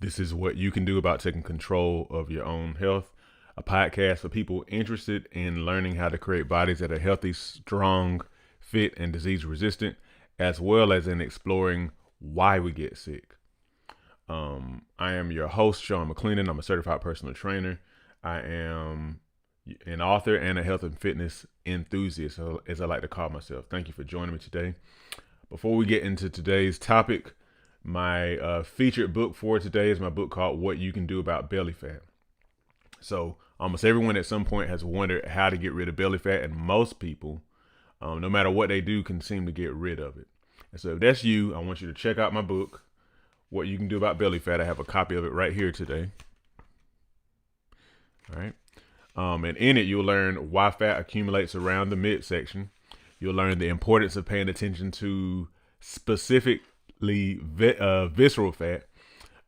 This is what you can do about taking control of your own health. A podcast for people interested in learning how to create bodies that are healthy, strong, fit, and disease resistant, as well as in exploring why we get sick. I am your host, Sean McClendon. I'm a certified personal trainer. I am an author and a health and fitness enthusiast, as I like to call myself. Thank you for joining me today. Before we get into today's topic, my featured book for today is my book called What You Can Do About Belly Fat. So almost everyone at some point has wondered how to get rid of belly fat, and most people, no matter what they do, can seem to get rid of it. And so if that's you, I want you to check out my book, What You Can Do About Belly Fat. I have a copy of it right here today. All right. And in it, you'll learn why fat accumulates around the midsection. You'll learn the importance of paying attention to specifically visceral fat.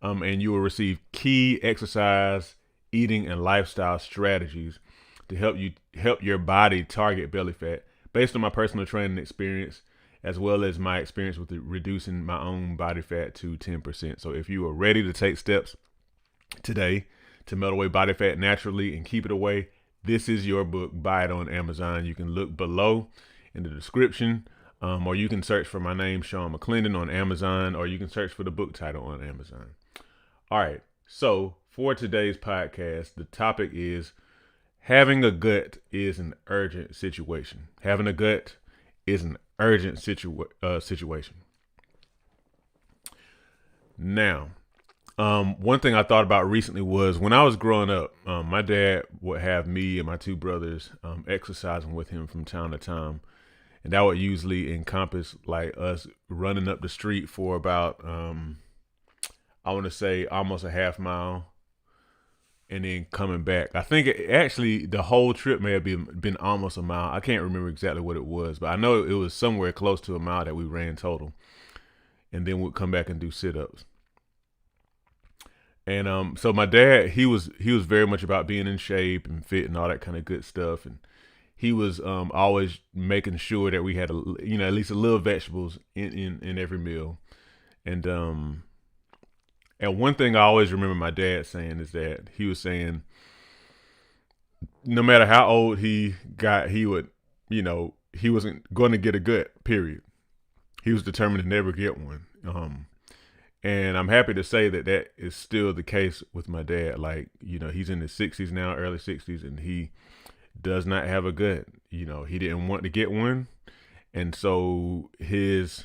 And you will receive key exercise, eating, and lifestyle strategies to help your body target belly fat based on my personal training experience, as well as my experience with reducing my own body fat to 10%. So if you are ready to take steps today to melt away body fat naturally and keep it away, this is your book. Buy it on Amazon. You can look below in the description, or you can search for my name, Sean McClendon, on Amazon, or you can search for the book title on Amazon. All right. So for today's podcast, the topic is having a gut is an urgent situation. Having a gut is an urgent situation. Now, one thing I thought about recently was when I was growing up, my dad would have me and my two brothers exercising with him from time to time. And that would usually encompass like us running up the street for about, I want to say almost a half mile and then coming back. I think actually the whole trip may have been almost a mile. I can't remember exactly what it was, but I know it was somewhere close to a mile that we ran total. And then we'd come back and do sit-ups. And so my dad, he was very much about being in shape and fit and all that kind of good stuff. And he was always making sure that we had at least a little vegetables in every meal. And one thing I always remember my dad saying is that he was saying no matter how old he got, he wasn't going to get a gut, period. He was determined to never get one. And I'm happy to say that that is still the case with my dad. Like, he's in his 60s now, early 60s, and he does not have a gut. He didn't want to get one. And so his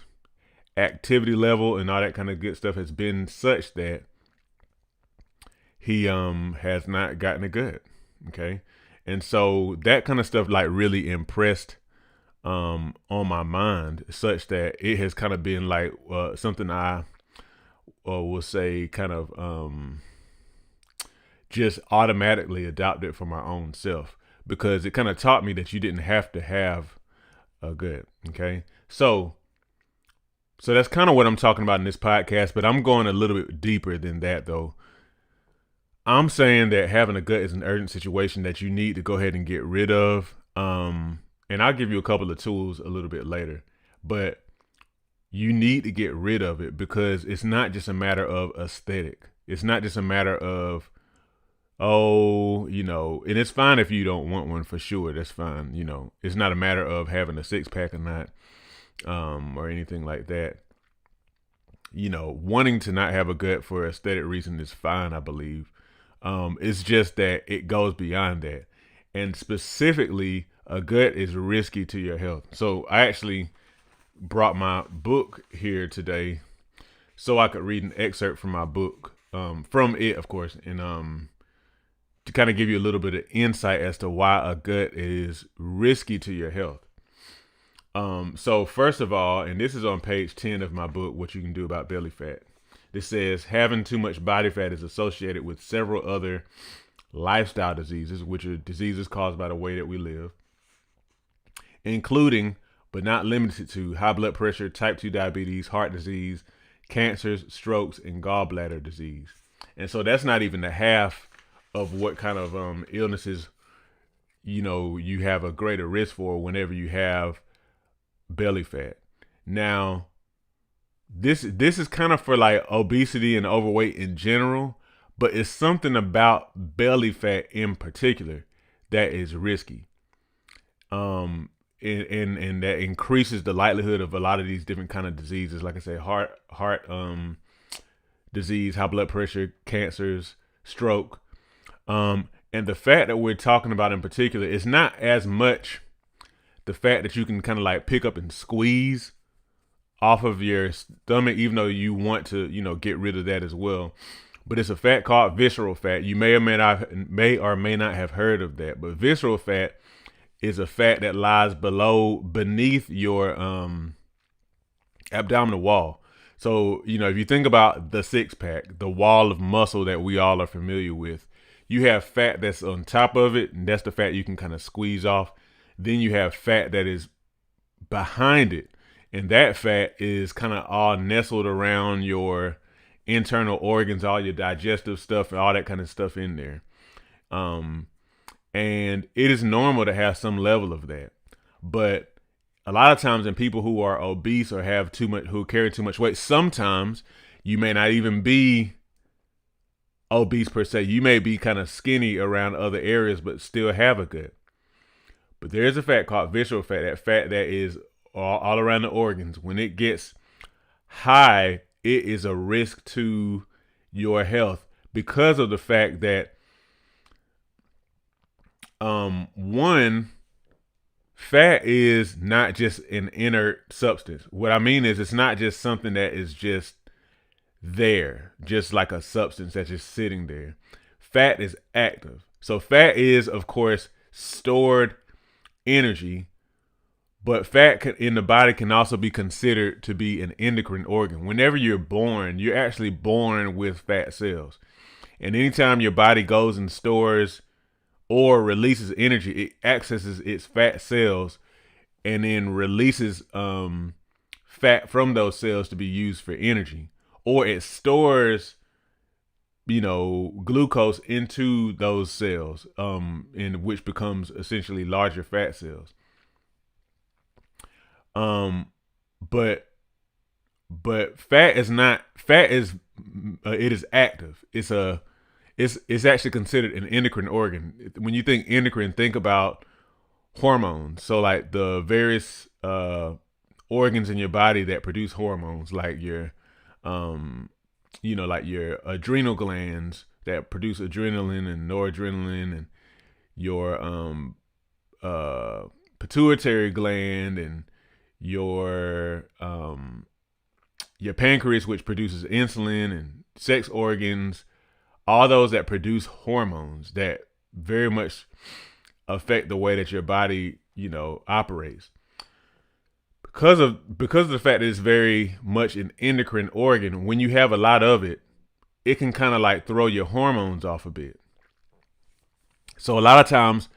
activity level and all that kind of good stuff has been such that he has not gotten a gut. Okay. And so that kind of stuff like really impressed on my mind, such that it has kind of been like something I will say kind of just automatically adopted for my own self, because it kind of taught me that you didn't have to have a gut. Okay. So that's kind of what I'm talking about in this podcast, but I'm going a little bit deeper than that though. I'm saying that having a gut is an urgent situation that you need to go ahead and get rid of. And I'll give you a couple of tools a little bit later, but you need to get rid of it because it's not just a matter of aesthetic. It's not just a matter of, and it's fine if you don't want one, for sure. That's fine. It's not a matter of having a six pack or not, or anything like that. Wanting to not have a gut for aesthetic reason is fine, I believe. It's just that it goes beyond that. And specifically, a gut is risky to your health. So I actually brought my book here today so I could read an excerpt from my book, from it, of course, and to kind of give you a little bit of insight as to why a gut is risky to your health. So first of all, and this is on page 10 of my book, What You Can Do About Belly Fat. This says having too much body fat is associated with several other lifestyle diseases, which are diseases caused by the way that we live, including but not limited to high blood pressure, type 2 diabetes, heart disease, cancers, strokes, and gallbladder disease. And so that's not even the half of what kind of illnesses you have a greater risk for whenever you have belly fat. Now, this is kind of for like obesity and overweight in general, but it's something about belly fat in particular that is risky. Um, and that increases the likelihood of a lot of these different kind of diseases, like I say, heart disease, high blood pressure, cancers, stroke. And the fat that we're talking about in particular is not as much the fat that you can kind of like pick up and squeeze off of your stomach, even though you want to, get rid of that as well. But it's a fat called visceral fat. You may or may not have heard of that. But visceral fat is a fat that lies beneath your abdominal wall. So, if you think about the six pack, the wall of muscle that we all are familiar with, you have fat that's on top of it, and that's the fat you can kind of squeeze off. Then you have fat that is behind it, and that fat is kind of all nestled around your internal organs, all your digestive stuff, and all that kind of stuff in there. And it is normal to have some level of that, but a lot of times in people who are obese or have too much, who carry too much weight, sometimes you may not even be obese per se. You may be kind of skinny around other areas, but still have a gut. But there is a fat called visceral fat, that fat that is all around the organs. When it gets high, it is a risk to your health because of the fact that, one, fat is not just an inert substance. What I mean is it's not just something that is just there, just like a substance that's just sitting there. Fat is active. So fat is, of course, stored energy, but fat in the body can also be considered to be an endocrine organ. Whenever you're born, you're actually born with fat cells. And anytime your body goes and stores or releases energy, it accesses its fat cells and then releases fat from those cells to be used for energy. Or it stores, glucose into those cells, in which becomes essentially larger fat cells. But fat is not fat is it is active. It's actually considered an endocrine organ. When you think endocrine, think about hormones. So like the various organs in your body that produce hormones, like your like your adrenal glands that produce adrenaline and noradrenaline, and your pituitary gland, and your pancreas, which produces insulin, and sex organs, all those that produce hormones that very much affect the way that your body, operates. Because of the fact that it's very much an endocrine organ, when you have a lot of it, it can kind of like throw your hormones off a bit. So a lot of times,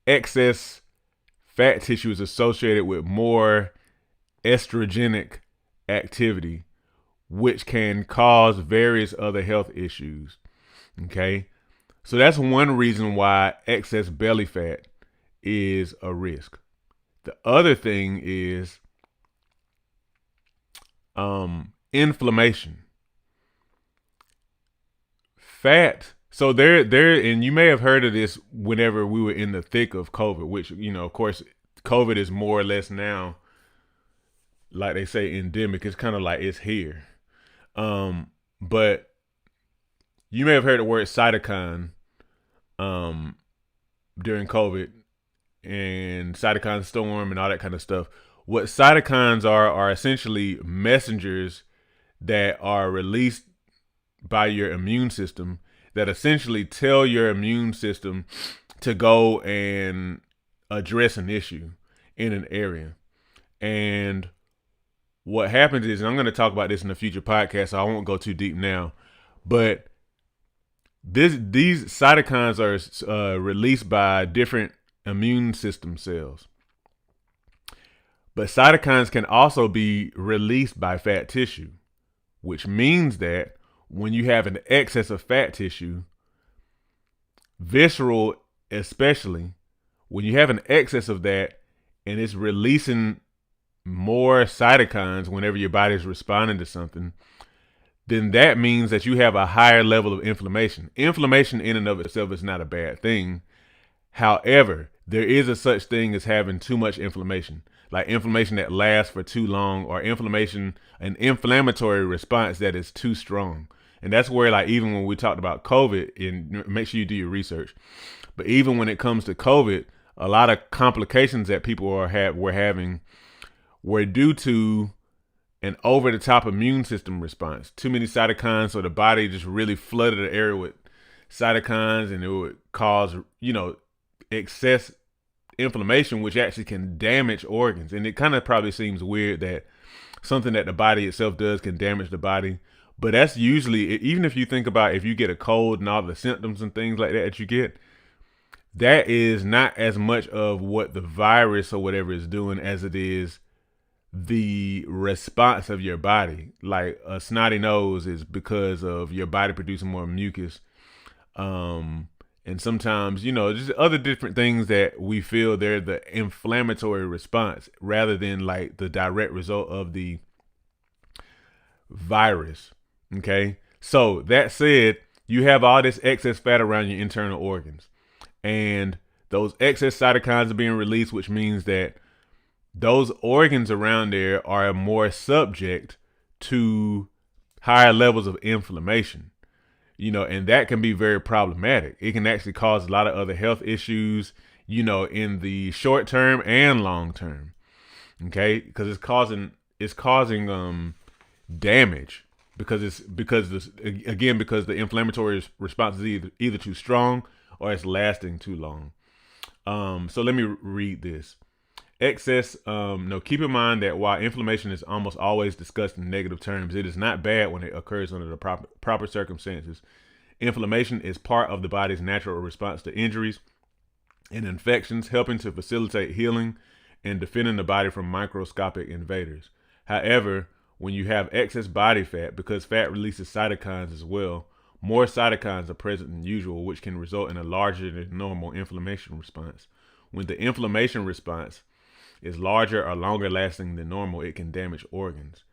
excess fat tissue is associated with more estrogenic activity, which can cause various other health issues. Okay, so that's one reason why excess belly fat is a risk. The other thing is inflammation. Fat. So and you may have heard of this whenever we were in the thick of COVID, which, of course, COVID is more or less now, like they say, endemic. It's kind of like it's here. But you may have heard the word cytokine during COVID, and cytokine storm and all that kind of stuff. What cytokines are essentially messengers that are released by your immune system that essentially tell your immune system to go and address an issue in an area. And what happens is, and I'm going to talk about this in a future podcast, so I won't go too deep now, but these cytokines are released by different immune system cells. But cytokines can also be released by fat tissue, which means that when you have an excess of fat tissue, visceral especially, when you have an excess of that and it's releasing more cytokines whenever your body is responding to something, then that means that you have a higher level of inflammation. Inflammation in and of itself is not a bad thing. However, there is a such thing as having too much inflammation, like inflammation that lasts for too long, or an inflammatory response that is too strong. And that's where, like, even when we talked about COVID, and make sure you do your research, but even when it comes to COVID, a lot of complications that people were having were due to an over the top immune system response. Too many cytokines, so the body just really flooded the area with cytokines, and it would cause, excess inflammation, which actually can damage organs. And it kind of probably seems weird that something that the body itself does can damage the body. But that's usually, even if you think about if you get a cold and all the symptoms and things like that you get, that is not as much of what the virus or whatever is doing as it is the response of your body. Like a snotty nose is because of your body producing more mucus. And sometimes, just other different things that we feel they're the inflammatory response rather than like the direct result of the virus. Okay. So that said, you have all this excess fat around your internal organs, and those excess cytokines are being released, which means that those organs around there are more subject to higher levels of inflammation, and that can be very problematic. It can actually cause a lot of other health issues, in the short term and long term. Okay. Because it's causing damage because the inflammatory response is either too strong or it's lasting too long. So let me read this. Keep in mind that while inflammation is almost always discussed in negative terms, it is not bad when it occurs under the proper circumstances. Inflammation is part of the body's natural response to injuries and infections, helping to facilitate healing and defending the body from microscopic invaders. However, when you have excess body fat, because fat releases cytokines as well, more cytokines are present than usual, which can result in a larger than normal inflammation response. When the inflammation response is larger or longer lasting than normal, it can damage organs.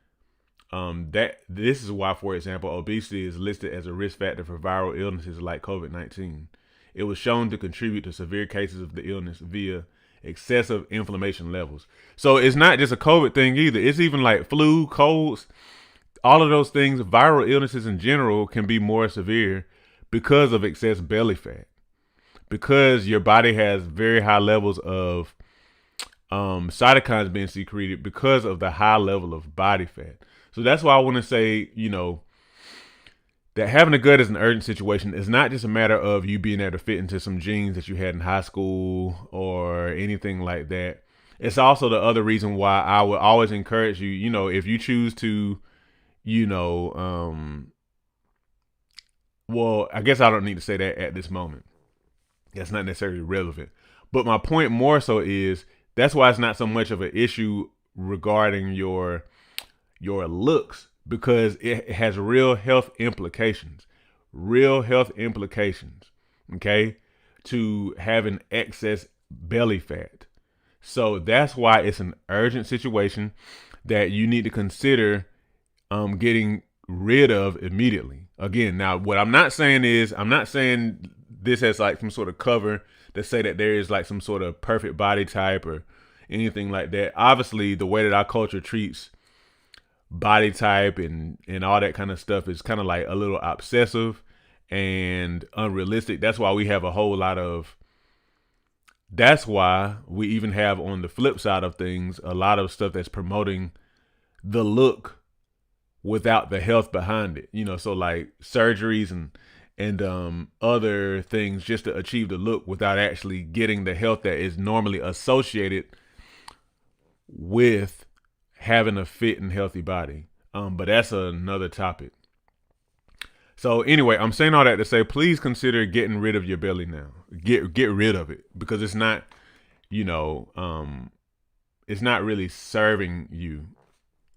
This is why, for example, obesity is listed as a risk factor for viral illnesses like COVID-19. It was shown to contribute to severe cases of the illness via excessive inflammation levels. So it's not just a COVID thing either. It's even like flu, colds, all of those things. Viral illnesses in general can be more severe because of excess belly fat, because your body has very high levels of cytokines being secreted because of the high level of body fat. So that's why I want to say, that having a gut is an urgent situation. It's not just a matter of you being able to fit into some jeans that you had in high school or anything like that. It's also the other reason why I would always encourage you, if you choose to, well, I guess I don't need to say that at this moment. That's not necessarily relevant. But my point more so is that's why it's not so much of an issue regarding your looks, because it has real health implications. Okay, to having excess belly fat. So that's why it's an urgent situation that you need to consider getting rid of immediately. Again, now what I'm not saying this as like some sort of cover to say that there is like some sort of perfect body type or anything like that. Obviously, the way that our culture treats body type and all that kind of stuff is kind of like a little obsessive and unrealistic. That's why we even have, on the flip side of things, a lot of stuff that's promoting the look without the health behind it. So like surgeries and other things just to achieve the look without actually getting the health that is normally associated with having a fit and healthy body. But that's another topic. So anyway, I'm saying all that to say, please consider getting rid of your belly now. Get rid of it, because it's not, it's not really serving you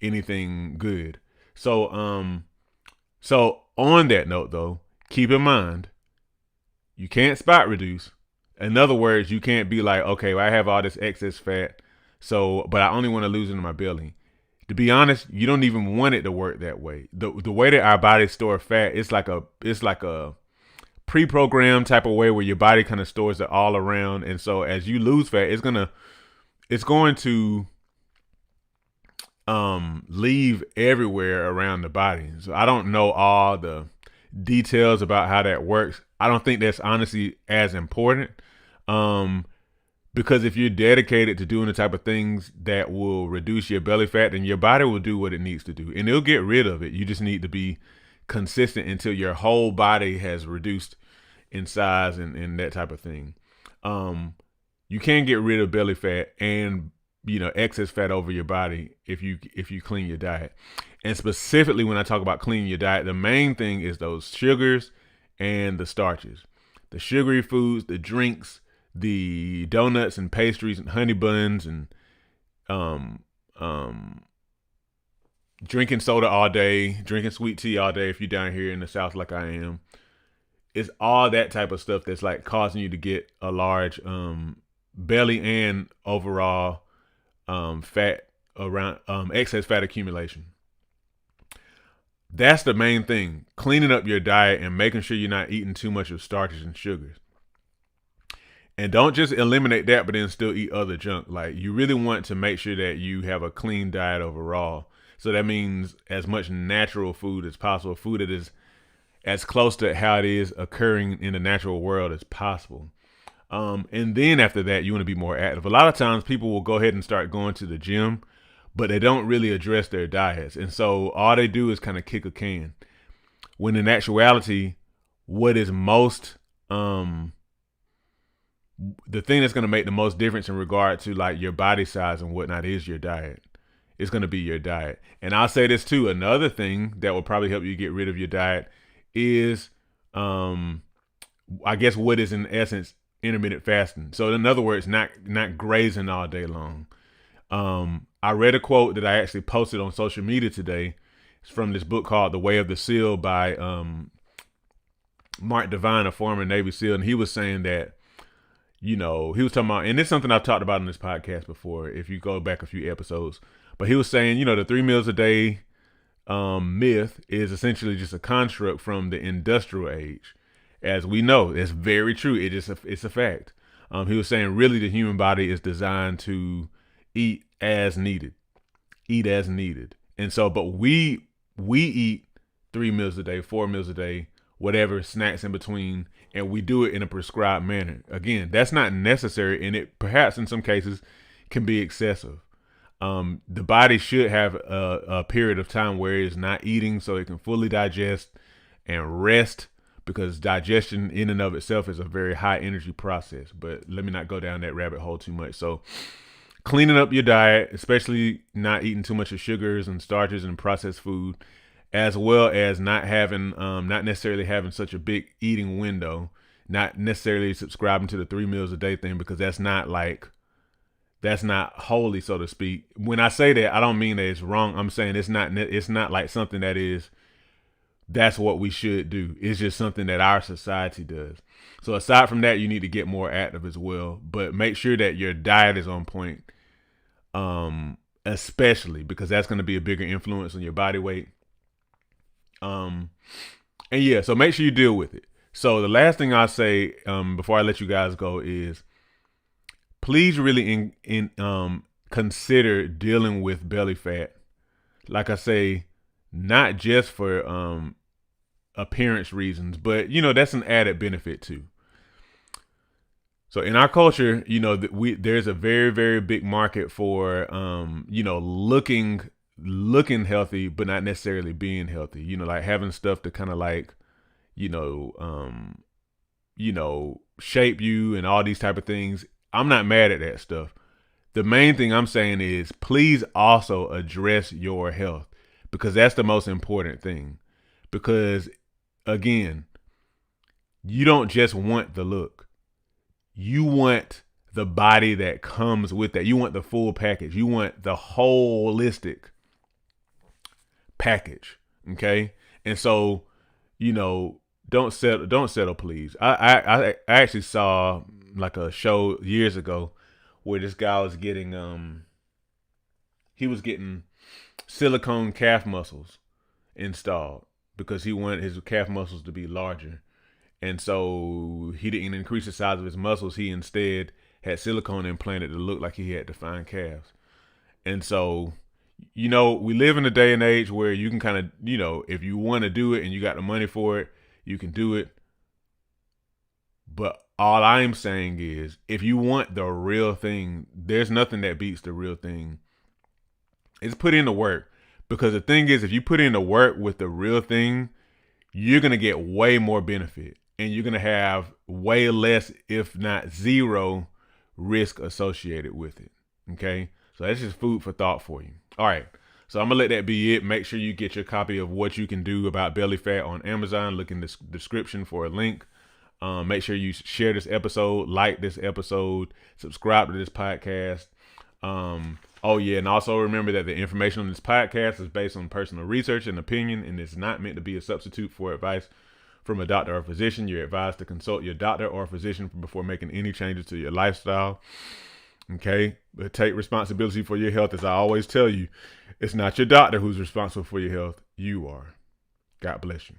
anything good. So on that note though, keep in mind, you can't spot reduce. In other words, you can't be like, okay, well, I have all this excess fat, So, but I only want to lose it in my belly. To be honest, you don't even want it to work that way. The way that our bodies store fat, it's like a pre-programmed type of way where your body kind of stores it all around. And so as you lose fat, it's going to leave everywhere around the body. So I don't know all the details about how that works. I don't think that's honestly as important. Um, because if you're dedicated to doing the type of things that will reduce your belly fat, then your body will do what it needs to do and it'll get rid of it. You just need to be consistent until your whole body has reduced in size and that type of thing. Um, you can get rid of belly fat and excess fat over your body if you clean your diet. And specifically when I talk about cleaning your diet, the main thing is those sugars and the starches. The sugary foods, the drinks, the donuts and pastries and honey buns and um um drinking soda all day, drinking sweet tea all day if you're down here in the South like I am. It's all that type of stuff that's like causing you to get a large belly and overall fat around excess fat accumulation. That's the main thing. Cleaning up your diet and making sure you're not eating too much of starches and sugars. And don't just eliminate that, but then still eat other junk. Like you really want to make sure that you have a clean diet overall. So that means as much natural food as possible, food that is as close to how it is occurring in the natural world as possible. And then after that, you want to be more active. A lot of times people will go ahead and start going to the gym, but they don't really address their diets. And so all they do is kind of kick a can. When in actuality, what is most, the thing that's going to make the most difference in regard to like your body size and whatnot is your diet. It's going to be your diet. And I'll say this too. Another thing that will probably help you get rid of your diet is, I guess what is in essence intermittent fasting. So in other words, not grazing all day long. I read a quote that I actually posted on social media today. It's from this book called The Way of the SEAL by Mark Devine, a former Navy SEAL, and he was saying that, he was talking about, and it's something I've talked about in this podcast before, if you go back a few episodes, but he was saying, the 3 meals a day myth is essentially just a construct from the industrial age. As we know, it's very true. It's a fact. He was saying really the human body is designed to eat as needed. And so, but we eat 3 meals a day, 4 meals a day, whatever, snacks in between, and we do it in a prescribed manner. Again, that's not necessary, and it perhaps in some cases can be excessive. The body should have a period of time where it's not eating so it can fully digest and rest, because digestion in and of itself is a very high energy process. But let me not go down that rabbit hole too much. So cleaning up your diet, especially not eating too much of sugars and starches and processed food, as well as not necessarily having such a big eating window, not necessarily subscribing to the 3 meals a day thing, because that's not holy, so to speak. When I say that, I don't mean that it's wrong. I'm saying it's not like something that's what we should do. It's just something that our society does. So aside from that, you need to get more active as well, but make sure that your diet is on point, especially because that's going to be a bigger influence on your body weight. And yeah, so make sure you deal with it. So the last thing I'll say before I let you guys go is, please really consider dealing with belly fat. Like I say, not just for appearance reasons, but that's an added benefit too. So in our culture, there's a very, very big market for looking healthy, but not necessarily being healthy. Like having stuff to kind of like, shape you and all these type of things. I'm not mad at that stuff. The main thing I'm saying is, please also address your health, because that's the most important thing. Because again, you don't just want the look. You want the body that comes with that. You want the full package. You want the holistic package. Okay? And so, don't settle, please. I actually saw like a show years ago where this guy was getting he was getting silicone calf muscles installed because he wanted his calf muscles to be larger. And so he didn't increase the size of his muscles. He instead had silicone implanted to look like he had defined calves. And so, we live in a day and age where you can kind of, if you want to do it and you got the money for it, you can do it. But all I'm saying is, if you want the real thing, there's nothing that beats the real thing. It's put in the work. Because the thing is, if you put in the work with the real thing, you're going to get way more benefit. And you're going to have way less, if not zero, risk associated with it. Okay? So that's just food for thought for you. All right. So I'm going to let that be it. Make sure you get your copy of What You Can Do About Belly Fat on Amazon. Look in the description for a link. Make sure you share this episode, like this episode, subscribe to this podcast. Oh yeah, and also remember that the information on this podcast is based on personal research and opinion, and it's not meant to be a substitute for advice from a doctor or physician. You're advised to consult your doctor or physician before making any changes to your lifestyle. Okay, but take responsibility for your health. As I always tell you, it's not your doctor who's responsible for your health. You are. God bless you.